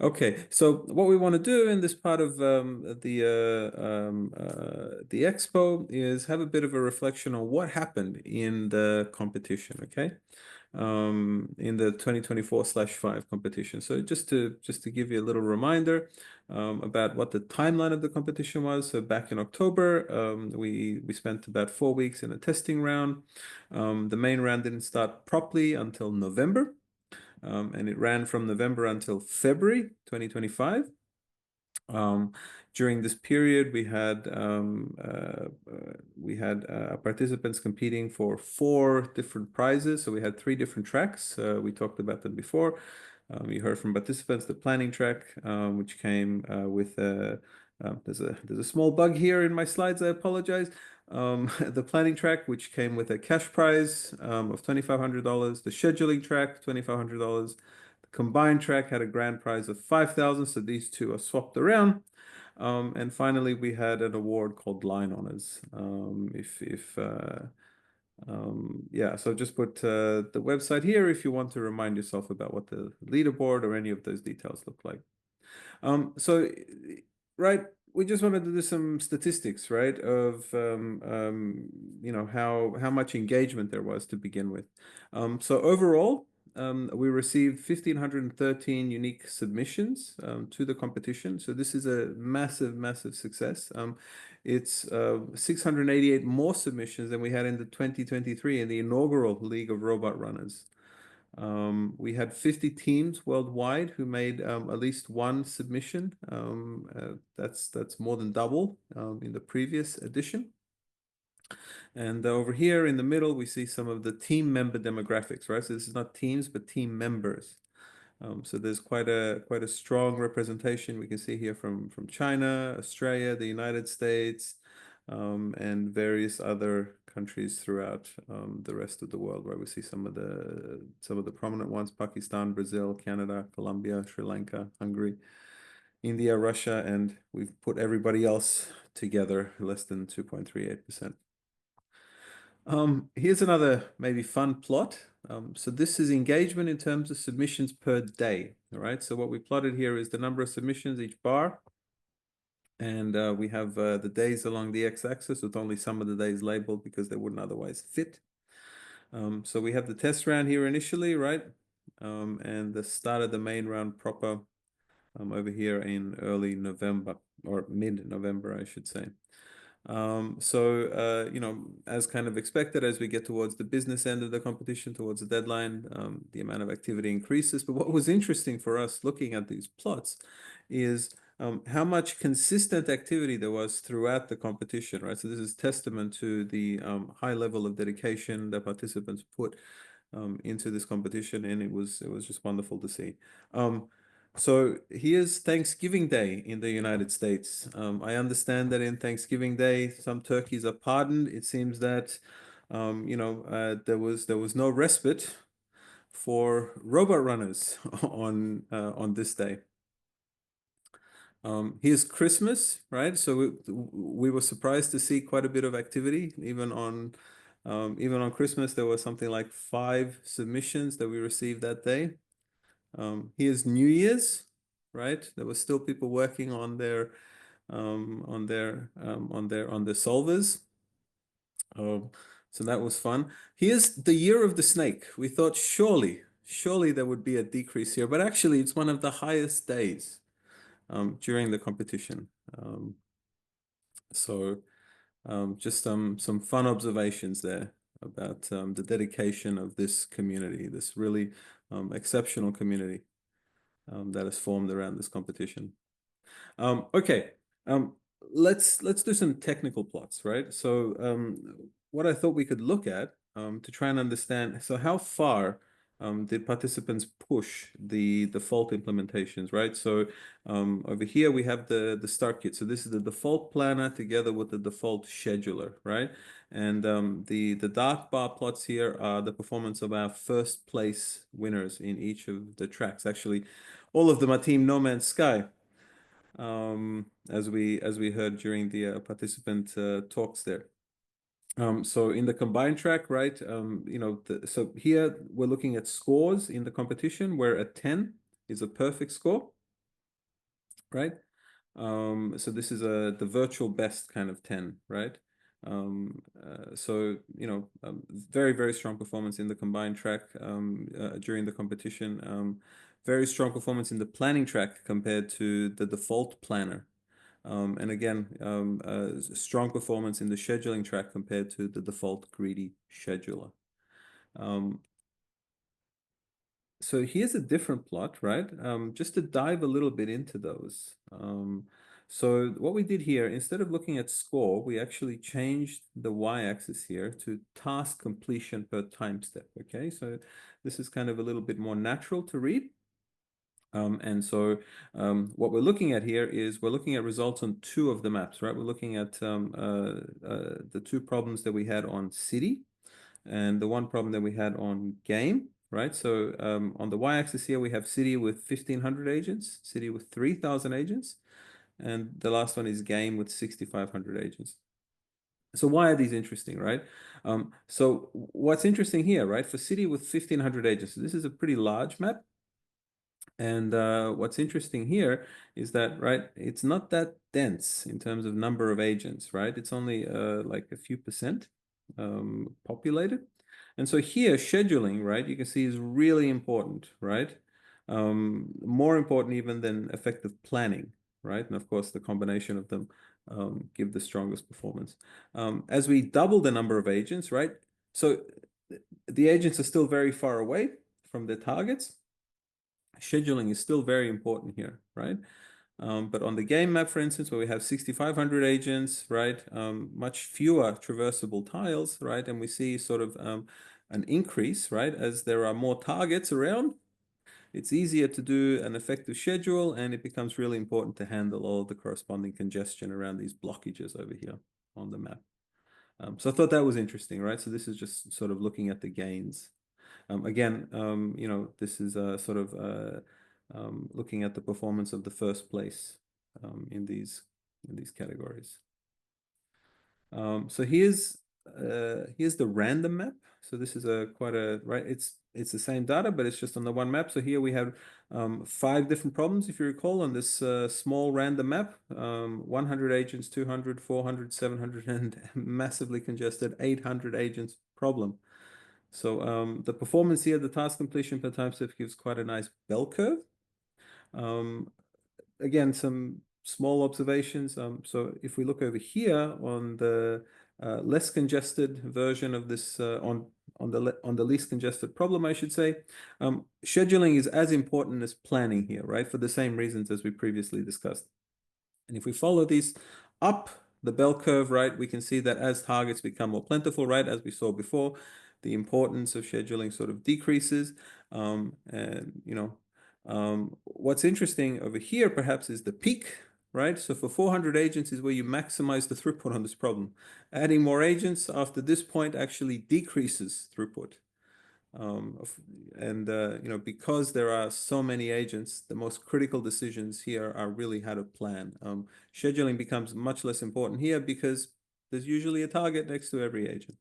Okay, so what we want to do in this part of the expo is have a bit of a reflection on what happened in the competition, okay? In the 2024/5 competition. So just to give you a little reminder about what the timeline of the competition was. So back in October, we spent about 4 weeks in a testing round. The main round didn't start properly until November. And it ran from November until February 2025. Um, During this period, we had participants competing for 4 different prizes. So we had 3 different tracks. We talked about them before. You heard from participants the planning track, which came with there's a small bug here in my slides. I apologize. The planning track, which came with a cash prize of $2,500. The scheduling track, $2,500. The combined track had a grand prize of $5,000. So these two are swapped around. And finally, we had an award called Line Honors. Yeah, so just put the website here if you want to remind yourself about what the leaderboard or any of those details look like. So, right, we just wanted to do some statistics, right, of how much engagement there was to begin with. So overall, we received 1,513 unique submissions to the competition. So this is a massive, massive success. It's 688 more submissions than we had in the 2023 in the inaugural League of Robot Runners. We had 50 teams worldwide who made at least one submission. That's more than double in the previous edition. And over here in the middle, we see some of the team member demographics, right? So this is not teams, but team members. So there's quite a strong representation we can see here from China, Australia, the United States, and various other countries throughout the rest of the world, where we see some of the prominent ones: Pakistan, Brazil, Canada, Colombia, Sri Lanka, Hungary, India, Russia, and we've put everybody else together, less than 2.38%. Here's another maybe fun plot. So this is engagement in terms of submissions per day. All right. So what we plotted here is the number of submissions each bar. And we have the days along the x-axis with only some of the days labeled because they wouldn't otherwise fit. So we have the test round here initially, right? And the start of the main round proper over here in early November or mid-November, I should say. As kind of expected, as we get towards the business end of the competition, towards the deadline, the amount of activity increases. But what was interesting for us looking at these plots is how much consistent activity there was throughout the competition, right? So this is testament to the high level of dedication that participants put into this competition, and it was just wonderful to see. So here's Thanksgiving Day in the United States. I understand that in Thanksgiving Day, some turkeys are pardoned. It seems that, there was no respite for robot runners on this day. Here's Christmas, right? So we were surprised to see quite a bit of activity, even on Christmas. There was something like 5 submissions that we received that day. Here's New Year's, right? There were still people working on their solvers. So that was fun. Here's the year of the snake. We thought surely there would be a decrease here, but actually it's one of the highest days during the competition. Just some fun observations there about the dedication of this community, this really exceptional community that is formed around this competition. Okay, let's do some technical plots, right? So what I thought we could look at to try and understand, so how far did participants push the default implementations, right? So over here we have the start kit. So this is the default planner together with the default scheduler, right? And the dark bar plots here are the performance of our first place winners in each of the tracks. Actually, all of them are Team No Man's Sky, as we heard during the participant talks there. So in the combined track, right, so here we're looking at scores in the competition where a 10 is a perfect score. right? So this is the virtual best kind of 10, right? So, very, very strong performance in the combined track during the competition. Very strong performance in the planning track compared to the default planner. And again, strong performance in the scheduling track compared to the default greedy scheduler. So here's a different plot, right? Just to dive a little bit into those. So what we did here, instead of looking at score, we actually changed the y-axis here to task completion per time step, okay? So this is kind of a little bit more natural to read. And so what we're looking at here is we're looking at results on two of the maps, right? We're looking at the two problems that we had on city and the one problem that we had on game, right? So on the y-axis here, we have city with 1,500 agents, city with 3,000 agents, and the last one is game with 6,500 agents. So why are these interesting, right? So what's interesting here, right? For city with 1,500 agents, so this is a pretty large map. And what's interesting here is that, right, it's not that dense in terms of number of agents, right? It's only like a few percent populated. And so here, scheduling, right, you can see is really important, right? More important even than effective planning, right? And of course, the combination of them give the strongest performance. As we double the number of agents, right? So the agents are still very far away from their targets. Scheduling is still very important here, right? But on the game map, for instance, where we have 6,500 agents, right? Much fewer traversable tiles, right? And we see sort of an increase, right? As there are more targets around, it's easier to do an effective schedule, and it becomes really important to handle all the corresponding congestion around these blockages over here on the map. So I thought that was interesting, right? So this is just sort of looking at the gains. Again, this is sort of looking at the performance of the first place in these categories. So here's the random map. So this is quite a right. It's the same data, but it's just on the one map. So here we have 5 different problems, if you recall, on this small random map. 100 agents, 200, 400, 700, and massively congested 800 agents problem. So the performance here, the task completion per time step gives quite a nice bell curve. Again, some small observations. So if we look over here on the less congested version of this, on the least congested problem, I should say, scheduling is as important as planning here, right? For the same reasons as we previously discussed. And if we follow these up the bell curve, right, we can see that as targets become more plentiful, right, as we saw before, the importance of scheduling sort of decreases. What's interesting over here perhaps is the peak, right? So for 400 agents is where you maximize the throughput on this problem. Adding more agents after this point actually decreases throughput. Because there are so many agents, the most critical decisions here are really how to plan. Scheduling becomes much less important here because there's usually a target next to every agent.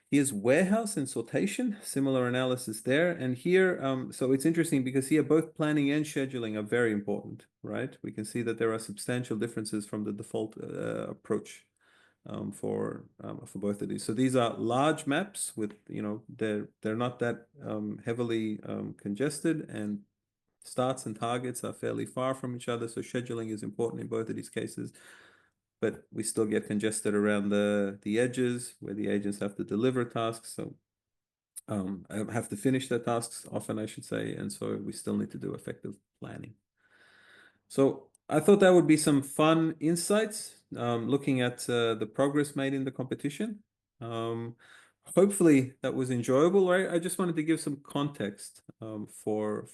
Here's warehouse and sortation, similar analysis there. And here, so it's interesting because here both planning and scheduling are very important, right? We can see that there are substantial differences from the default approach for both of these. So these are large maps with, they're not that heavily congested, and starts and targets are fairly far from each other. So scheduling is important in both of these cases, but we still get congested around the edges where the agents have to deliver tasks. So have to finish their tasks often, I should say. And so we still need to do effective planning. So I thought that would be some fun insights, looking at the progress made in the competition. Hopefully that was enjoyable, right? I just wanted to give some context for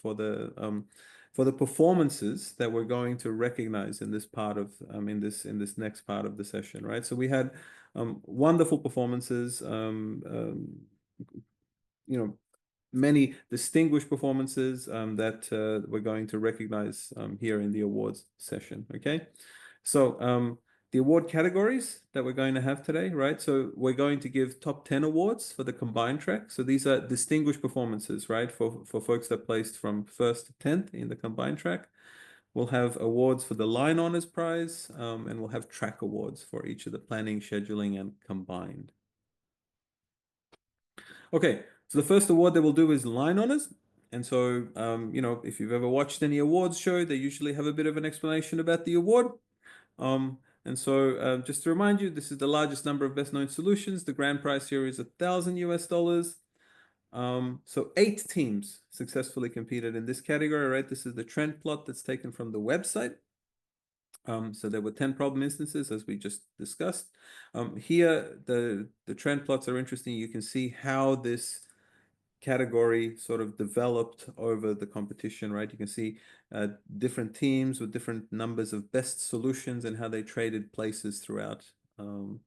the performances that we're going to recognize in this part of in this next part of the session, right? So we had wonderful performances, many distinguished performances that we're going to recognize here in the awards session. Okay, so the award categories that we're going to have today, right? So we're going to give top 10 awards for the combined track. So these are distinguished performances, right? For folks that placed from 1st to 10th in the combined track. We'll have awards for the line honors prize, and we'll have track awards for each of the planning, scheduling, and combined. Okay, so the first award that we'll do is line honors. And so, if you've ever watched any awards show, they usually have a bit of an explanation about the award. Just to remind you, this is the largest number of best known solutions. The grand prize here is $1,000 US. So 8 teams successfully competed in this category, right? This is the trend plot that's taken from the website. So there were 10 problem instances, as we just discussed. Here, the trend plots are interesting. You can see how this category sort of developed over the competition, right? You can see different teams with different numbers of best solutions and how they traded places throughout until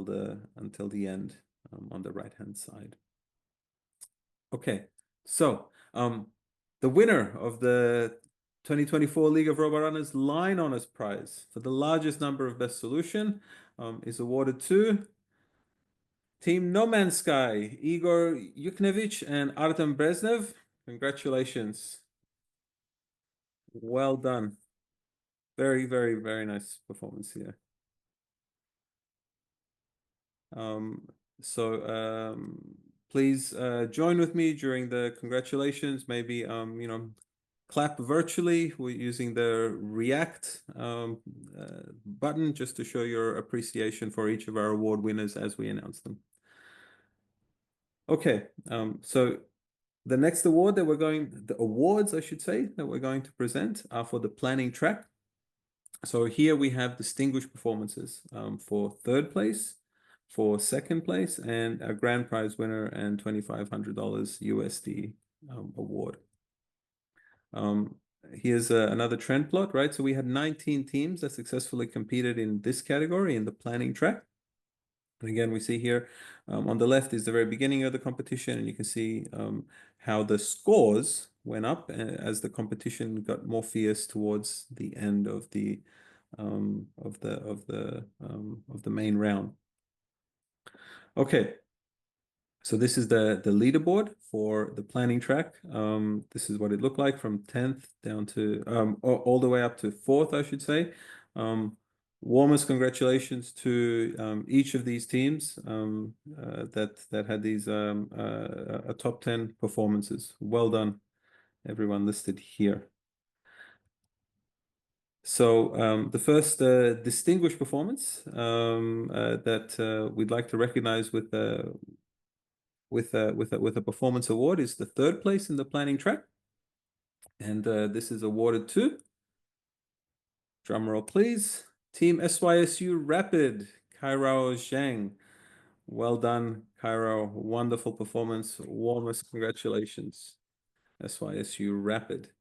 the end on the right-hand side. Okay, so the winner of the 2024 League of Robot Runners Line Honors Prize for the largest number of best solution is awarded to Team No Man's Sky, Igor Yuknevich and Artem Brezhnev. Congratulations. Well done. Very, very, very nice performance here. Please join with me during the congratulations. Maybe clap virtually. We're using the React button just to show your appreciation for each of our award winners as we announce them. Okay, so the next award that the awards, I should say, that we're going to present are for the planning track. So here we have distinguished performances for 3rd place, for 2nd place, and a grand prize winner and $2,500 USD award. Here's another trend plot, right? So we had 19 teams that successfully competed in this category in the planning track. And again, we see here on the left is the very beginning of the competition, and you can see how the scores went up as the competition got more fierce towards the end of the main round. Okay, so this is the leaderboard for the planning track. This is what it looked like from 10th down to all the way up to 4th, I should say. Warmest congratulations to each of these teams that had these top 10 performances. Well done, everyone listed here. So the first distinguished performance that we'd like to recognize with a performance award is the 3rd place in the planning track, and this is awarded to, drum roll please, Team SYSU Rapid, Kairao Zhang. Well done, Kairao. Wonderful performance. Warmest congratulations, SYSU Rapid.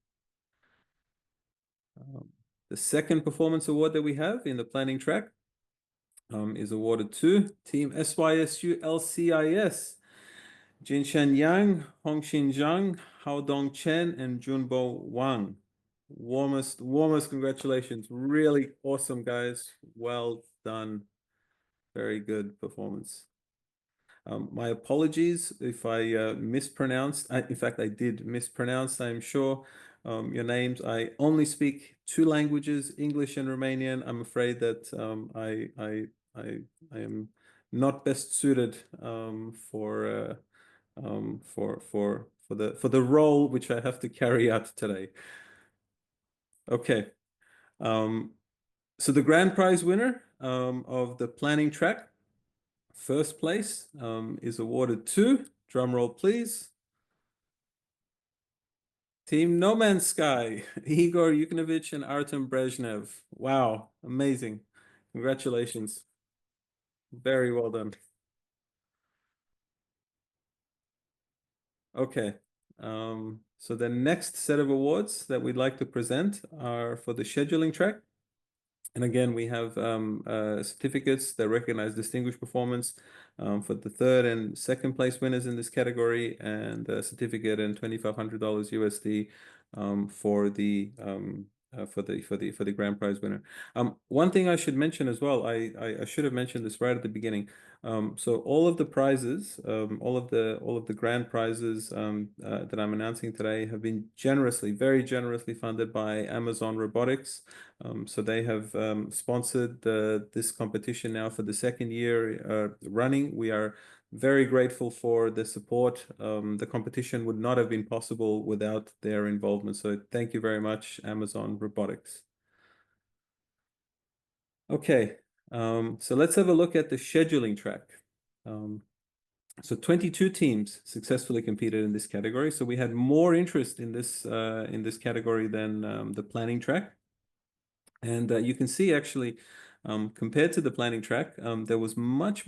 The 2nd performance award that we have in the planning track is awarded to Team SYSU LCIS, Jinshan Yang, Hongxin Zhang, Haodong Chen, and Junbo Wang. Warmest congratulations. Really awesome, guys. Well done. Very good performance. My apologies if I mispronounced. In fact, I did mispronounce, I'm sure, your names. I only speak 2 languages, English and Romanian. I'm afraid that I am not best suited for the role which I have to carry out today. Okay. So the grand prize winner of the planning track, 1st place, is awarded to, drum roll please, Team No Man's Sky, Igor Yuknevich and Artem Brezhnev. Wow, amazing. Congratulations. Very well done. Okay. So the next set of awards that we'd like to present are for the scheduling track. And again, we have certificates that recognize distinguished performance for the 3rd and 2nd place winners in this category, and a certificate and $2,500 USD for the for the grand prize winner. One thing I should mention as well, I should have mentioned this right at the beginning. So all of the prizes, all of the grand prizes that I'm announcing today have been very generously funded by Amazon Robotics. So they have sponsored this competition now for the second year running. We are very grateful for the support. The competition would not have been possible without their involvement. So thank you very much, Amazon Robotics. Okay, so let's have a look at the scheduling track. So 22 teams successfully competed in this category. So we had more interest in this category than the planning track. And you can see actually, compared to the planning track, there was much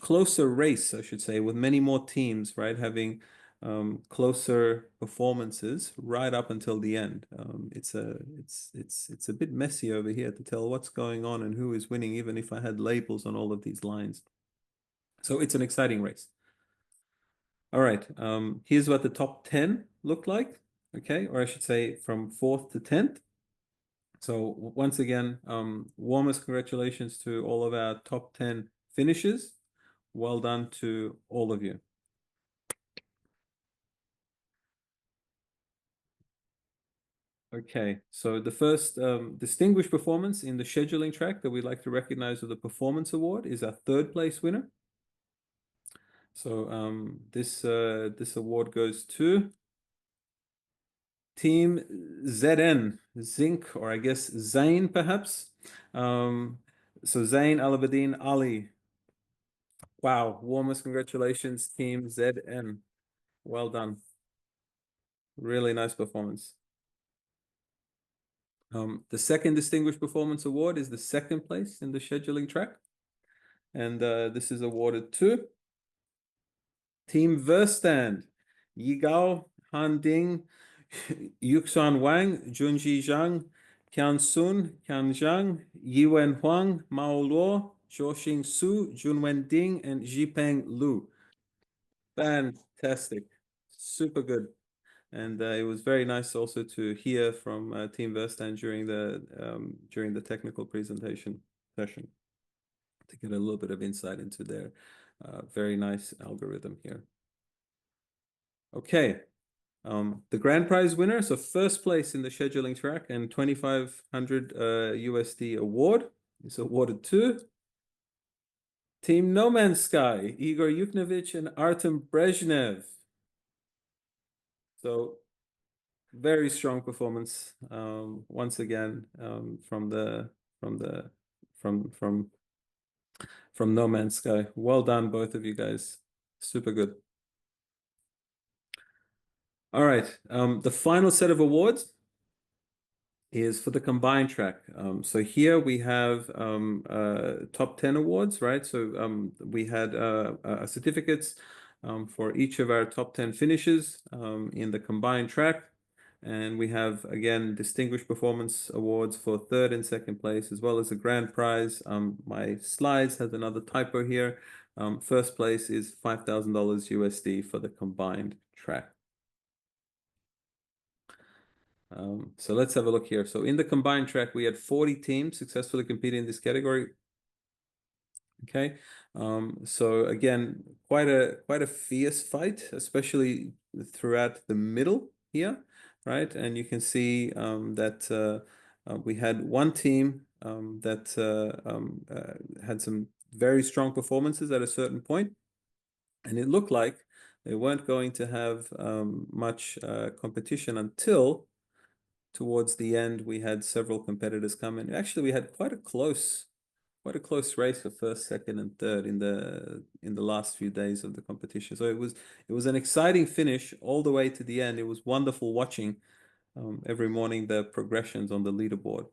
closer race, I should say, with many more teams, right, having closer performances right up until the end. It's a bit messy over here to tell what's going on and who is winning, even if I had labels on all of these lines. So it's an exciting race. All right, here's what the top 10 look like, okay, or I should say from 4th to 10th. So once again, warmest congratulations to all of our top 10 finishers. Well done to all of you. Okay, so the first distinguished performance in the scheduling track that we'd like to recognize with the Performance Award is our 3rd place winner. So this award goes to Team ZN, Zinc, or I guess Zain perhaps. So Zain Alabadin Ali. Wow, warmest congratulations, Team ZN. Well done. Really nice performance. The second Distinguished Performance Award is the 2nd place in the scheduling track. And this is awarded to Team Verstand, Yigao Han Ding, Yuxuan Wang, Junji Zhang, Qian Sun, Qian Zhang, Yiwen Huang, Mao Luo, Zhouxing Su, Junwen Ding, and Jipeng Lu. Fantastic. Super good. And it was very nice also to hear from Team Verstand during the technical presentation session to get a little bit of insight into their very nice algorithm here. Okay, the grand prize winner, so 1st place in the scheduling track and 2,500 USD award is awarded to Team No Man's Sky, Igor Yuknovich and Artem Brezhnev. So very strong performance once again from No Man's Sky. Well done, both of you guys. Super good. All right, the final set of awards is for the combined track. So here we have top 10 awards, right? So we had certificates for each of our top 10 finishes in the combined track. And we have, again, distinguished performance awards for 3rd and 2nd place, as well as a grand prize. My slides has another typo here. 1st place is $5,000 USD for the combined track. So let's have a look here. So in the combined track, we had 40 teams successfully competing in this category. Okay, so again, quite a fierce fight, especially throughout the middle here, right? And you can see that we had one team that had some very strong performances at a certain point, and it looked like they weren't going to have much competition until towards the end. We had several competitors come in. Actually, we had quite a close race for 1st, 2nd, and 3rd in the last few days of the competition. So it was an exciting finish all the way to the end. It was wonderful watching every morning the progressions on the leaderboard.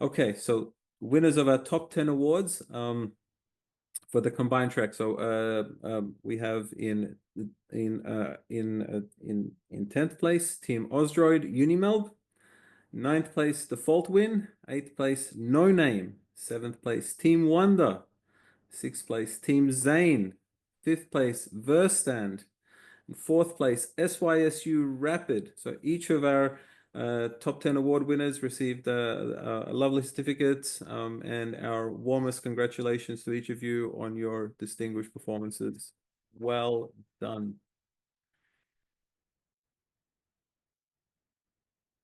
Okay, so winners of our top 10 awards for the combined track. So we have in 10th place Team Osdroid Unimelb. 9th place, Default Win. 8th place, No Name. 7th place, Team Wonder. 6th place, Team Zane. 5th place, Verstand. Fourth place, SYSU Rapid. So each of our top 10 award winners received a lovely certificate, and our warmest congratulations to each of you on your distinguished performances. Well done.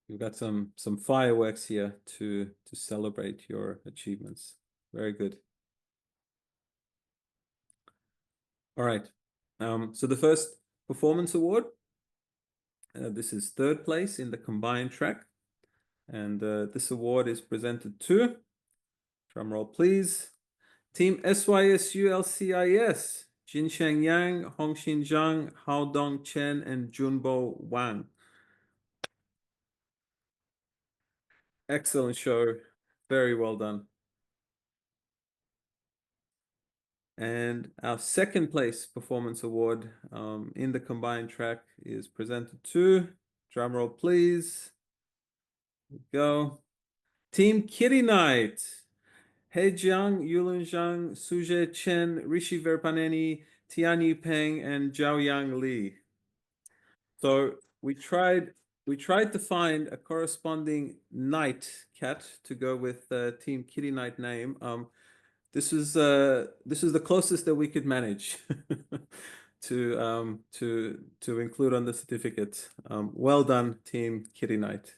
We've got some fireworks here to celebrate your achievements. Very good. All right. So the first performance award, this is third place in the combined track. And this award is presented to, drum roll please, Team SYSU LCIS, Jinsheng Yang, Hongxin Zhang, Haodong Chen, and Junbo Wang. Excellent show. Very well done. And our second place performance award in the combined track is presented to, drum roll please, go, Team Kitty Night, He Jiang, Yulun Zhang, Suje Chen, Rishi Verpaneni, Tianyi Peng, and Zhaoyang Li. So we tried to find a corresponding knight cat to go with Team Kitty Night name. This is the closest that we could manage to include on the certificate. Well done, Team Kitty Night.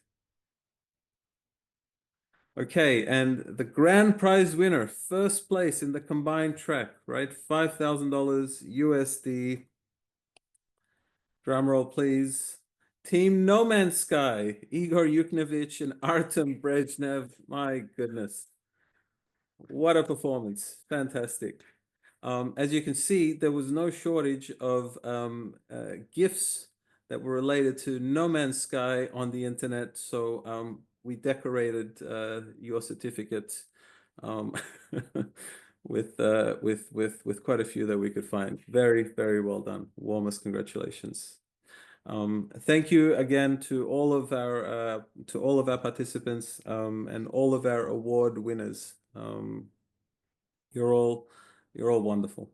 Okay, and the grand prize winner, first place in the combined track, right? $5,000 USD. Drum roll, please. Team No Man's Sky, Igor Yuknevich and Artem Brezhnev. My goodness. What a performance. Fantastic. As you can see, there was no shortage of gifts that were related to No Man's Sky on the internet. So we decorated your certificate um, with quite a few that we could find. Very, very well done. Warmest congratulations. Thank you again to all of our participants and all of our award winners. You're all wonderful.